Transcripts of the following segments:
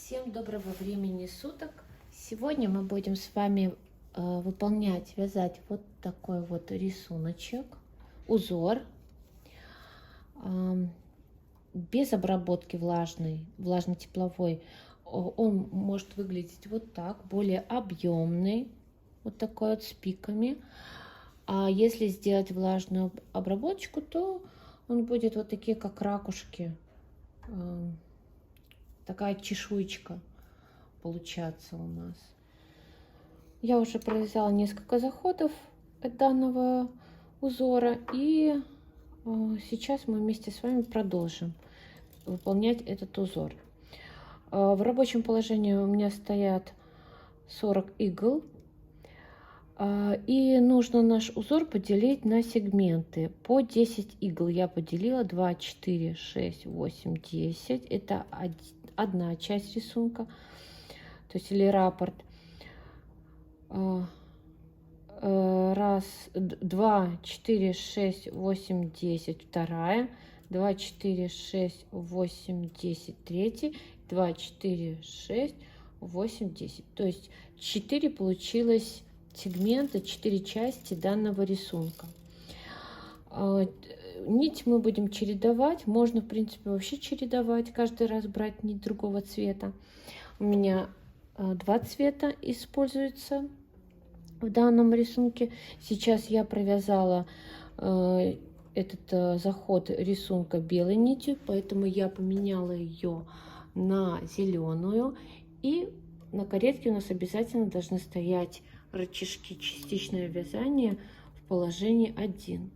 Всем доброго времени суток! Сегодня мы будем с вами вязать вот такой вот рисуночек, узор, без обработки влажно-тепловой. Он может выглядеть вот так, более объемный, вот такой вот с пиками. А если сделать влажную обработку, то он будет вот такие, как ракушки. Такая чешуечка получается у нас. Я уже провязала несколько заходов от данного узора, и сейчас мы вместе с вами продолжим выполнять этот узор. В рабочем положении у меня стоят 40 игл, и нужно наш узор поделить на сегменты по 10 игл. Я поделила 2, 4, 6, 8, 10. Это одна часть рисунка, то есть или раппорт. Раз, 2, 4, 6, 8, 10, вторая. 2, 4, 6, 8, 10, третья. 2, 4, 6, 8, 10. То есть 4 получилось сегмента, 4 части данного рисунка. Нить мы будем чередовать. Можно, в принципе, вообще чередовать. Каждый раз брать нить другого цвета. У меня 2 цвета используются в данном рисунке. Сейчас я провязала этот заход рисунка белой нитью, поэтому я поменяла ее на зеленую. И на каретке у нас обязательно должны стоять рычажки частичное вязание в положении 1.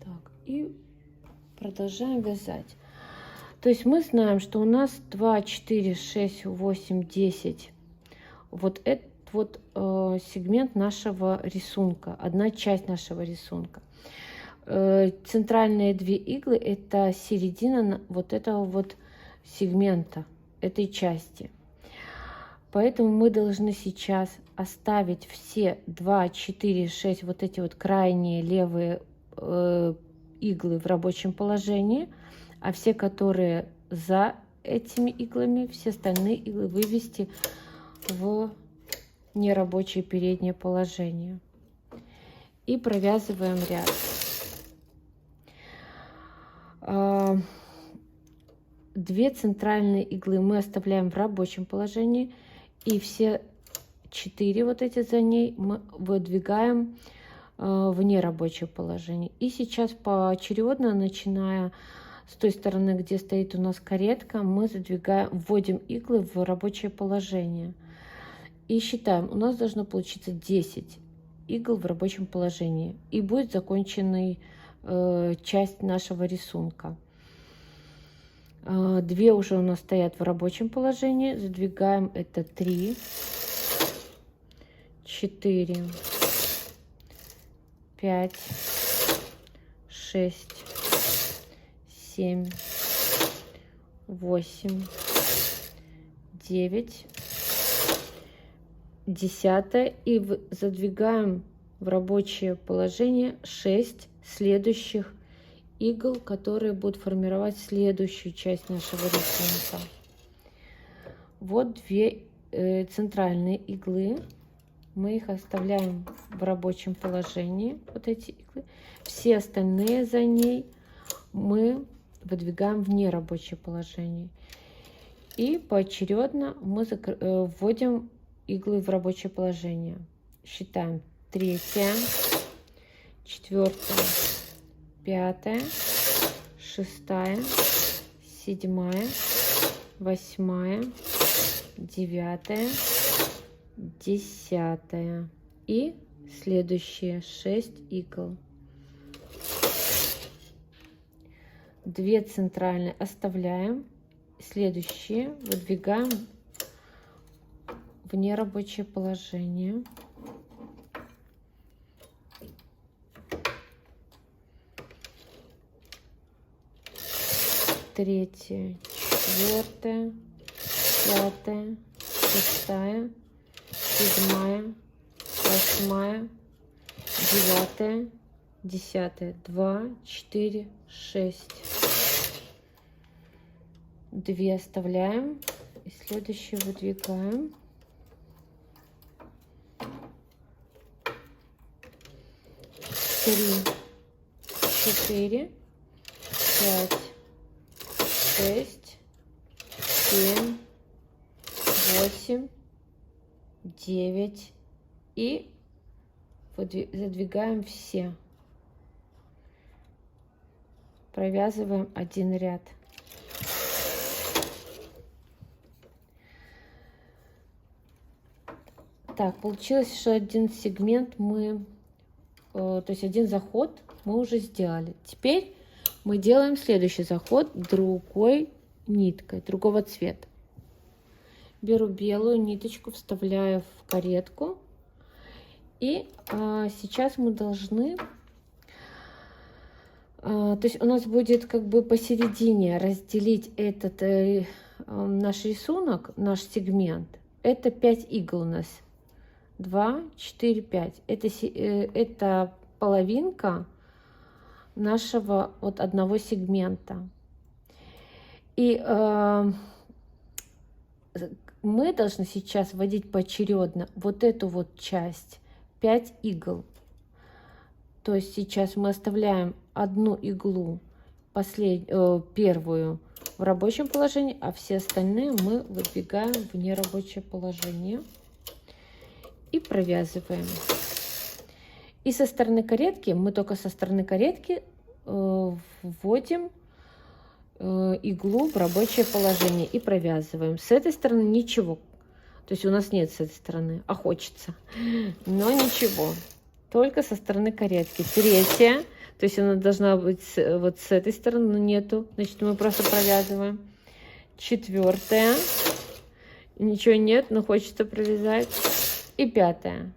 Так, и продолжаем вязать. То есть мы знаем, что у нас 2, 4, 6, 8, 10. Вот этот вот сегмент нашего рисунка, одна часть нашего рисунка. Центральные 2 иглы — это середина вот этого вот сегмента, этой части. Поэтому мы должны сейчас оставить все 2, 4, 6 вот эти вот крайние левые иглы в рабочем положении, а все, которые за этими иглами, все остальные иглы вывести в нерабочее переднее положение. И провязываем ряд. 2 центральные иглы мы оставляем в рабочем положении, и все 4 вот эти за ней мы выдвигаем в нерабочее положение. И сейчас поочередно, начиная с той стороны, где стоит у нас каретка, мы вводим иглы в рабочее положение. И считаем, у нас должно получиться 10 игл в рабочем положении. И будет законченной часть нашего рисунка. 2 уже у нас стоят в рабочем положении. Задвигаем это 3, 4, 5, 6, 7, 8, 9, 10. И задвигаем в рабочее положение 6 следующих игл, которые будут формировать следующую часть нашего рисунка. Вот 2 центральные иглы. Мы их оставляем в рабочем положении, вот эти иглы. Все остальные за ней мы выдвигаем в нерабочее положение. И поочередно мы вводим иглы в рабочее положение. Считаем 3, 4, 5, 6, 7, 8, 9, 10. И следующие 6 игл. 2 центральные оставляем. Следующие выдвигаем в нерабочее положение. Третья, 4, 5, 6, 7, 8, 9, 10. 2, 4, 6. 2 оставляем и следующую выдвигаем. 3, 4, 5, 6, 7, 8, 9 и задвигаем все. Провязываем один ряд. Так, получилось, что один сегмент мы, то есть один заход мы уже сделали. Теперь мы делаем следующий заход другой ниткой, другого цвета. Беру белую ниточку, вставляю в каретку. И сейчас мы должны, то есть у нас будет как бы посередине разделить этот наш рисунок, наш сегмент. Это 5 игл у нас. 2, 4, 5. Это половинка нашего вот одного сегмента. И мы должны сейчас вводить поочередно вот эту вот часть, 5 игл. То есть сейчас мы оставляем одну иглу, первую в рабочем положении, а все остальные мы выдвигаем в нерабочее положение и провязываем. И со стороны каретки, мы только со стороны каретки вводим иглу в рабочее положение и провязываем. С этой стороны ничего. То есть у нас нет с этой стороны, а хочется. Но ничего. Только со стороны каретки. Третья. То есть она должна быть вот с этой стороны, но нету. Значит, мы просто провязываем. 4. Ничего нет, но хочется провязать. И 5.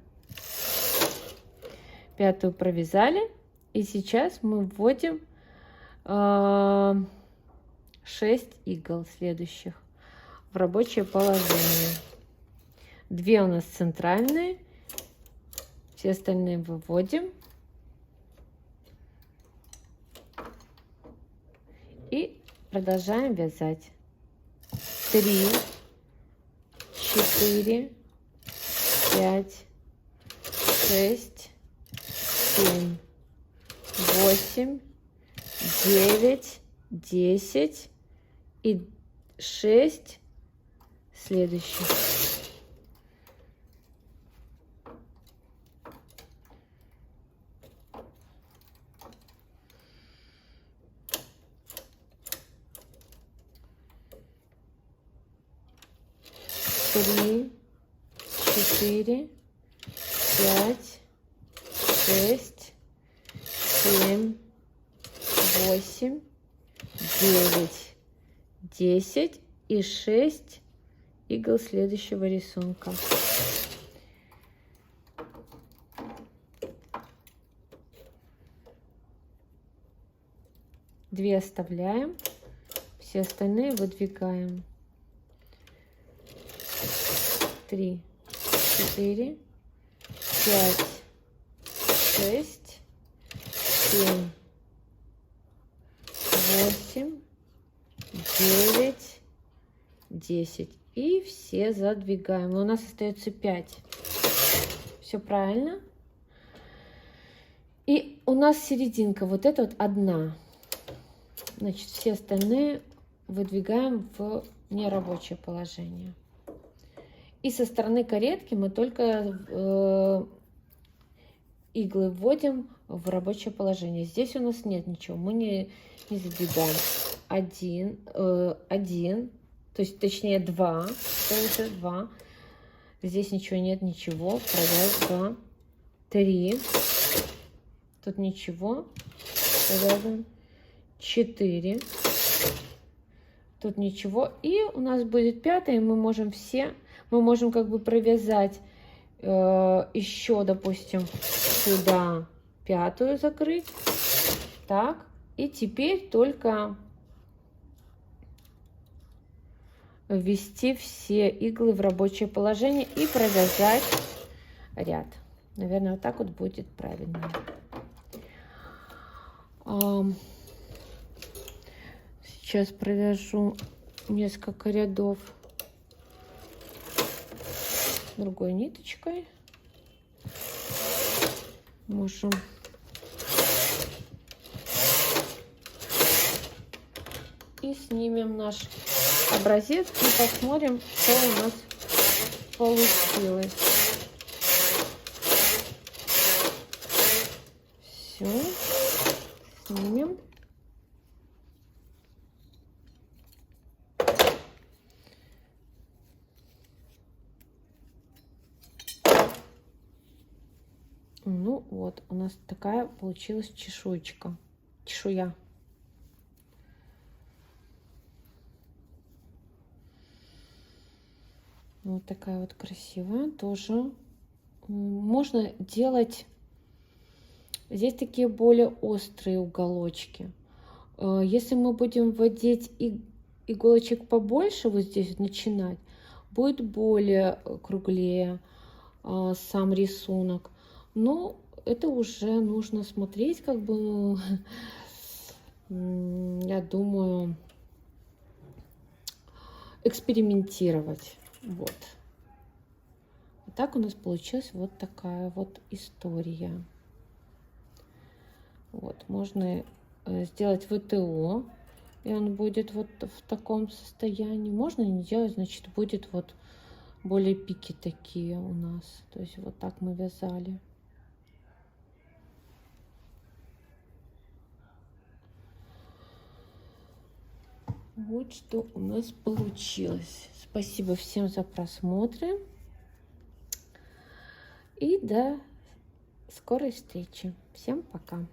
5 провязали. И сейчас мы вводим 6 игл следующих в рабочее положение. 2 у нас центральные, все остальные выводим и продолжаем вязать. 3, 4, 5, 6, 7, 8, 9, 10 и 6 следующих. Три, 4, 5, 6, 7, 8, 9, 10 и 6 игл следующего рисунка. Две оставляем, все остальные выдвигаем. 3, 4, 5, 6, 7, 8, 9, 10. И все задвигаем. У нас остается 5. Все правильно. И у нас серединка, вот эта вот одна. Значит, все остальные выдвигаем в нерабочее положение. И со стороны каретки мы только иглы вводим в рабочее положение. Здесь у нас нет ничего, мы не задвигаем. 1, то есть точнее 2, это 2. Здесь ничего нет, ничего. Провязываем 2, 3. Тут ничего. Провязываем 4. Тут ничего. И у нас будет 5, и мы можем как бы провязать еще, допустим, сюда 5 закрыть. Так. И теперь только ввести все иглы в рабочее положение и провязать ряд. Наверное, вот так вот будет правильно. Сейчас провяжу несколько рядов другой ниточкой. Можем и снимем наш образец и посмотрим, что у нас получилось. Все, снимем. Ну вот, у нас такая получилась чешуечка, чешуя. Вот такая вот красивая тоже. Можно делать здесь такие более острые уголочки. Если мы будем вводить иголочек побольше, вот здесь начинать, будет более круглее сам рисунок. Но это уже нужно смотреть, как бы, я думаю, экспериментировать. Вот. И так у нас получилась вот такая вот история. Вот, можно сделать ВТО, и он будет вот в таком состоянии. Можно не делать, значит, будет вот более пики такие у нас. То есть вот так мы вязали. Вот что у нас получилось. Спасибо всем за просмотры. И до скорой встречи. Всем пока.